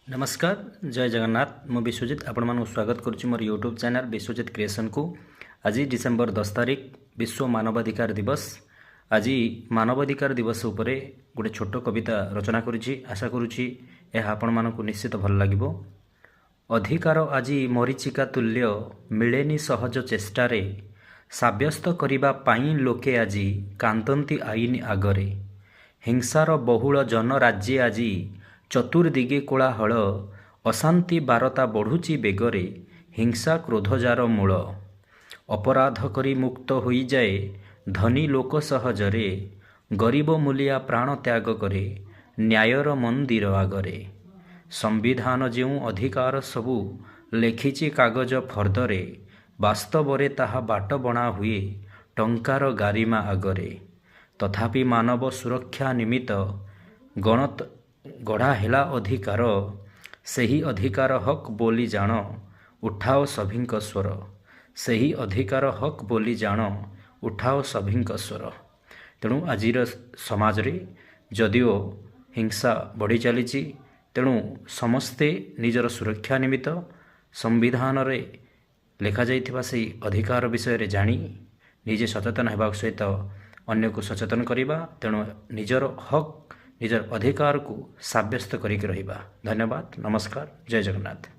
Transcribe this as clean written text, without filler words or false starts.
नमस्कार जय जगन्नाथ मु विश्वजित आपण मानक स्वागत करुच्ची मोर यूट्यूब चैनल विश्वजित क्रिएशन को। आज डिसेम्बर 10 तारिख विश्व मानवाधिकार दिवस। आज मानवाधिकार दिवस उपरे गोटे छोट कविता रचना करुच्ची। आशा करुच्ची यह आपण मानक निश्चित भल लागिबो। अधिकार आज मरीचिका तुल्य मिलेनी सहज चेष्टारे साब्यस्त करिबा पाई लोके आज कांदंती आईन आगरे। हिंसार बहुल जन राज्य आज चतुर्दिगे कोलाहल अशांति बारता बढ़ुची बेगरे हिंसा क्रोधजार मूल। अपराध करी मुक्त होई जाए धनी लोक सहजरे गरीब मूलिया प्राण त्याग करे न्यायर मंदिर आगरे। संविधान जेउ अधिकार सबु लेखिची कागज फर्दरे वास्तवरे ताहा बाट बना हुए टंकार गारिमा आगरे। तथापि मानव सुरक्षा निमित्त गढ़ा हेला अधिकार सही अधिकार हक बोली जान उठाओ सभिंक स्वर। सही अधिकार हक बोली जान उठाओ सभिंक स्वर। तेणु आजिर समाज रे जदिओ हिंसा बढ़ी चली तेणु समस्ते निजर सुरक्षा निमित्त संविधान रे लेखा जाइथिबा सही अधिकार विषय रे जानी निजे सचेतन हेबा सहित अन्य को सचेतन करिबा। तेणु निजर हक निजर अधिकार को साब्यस्त करिक रहिबा। धन्यवाद। नमस्कार। जय जगन्नाथ।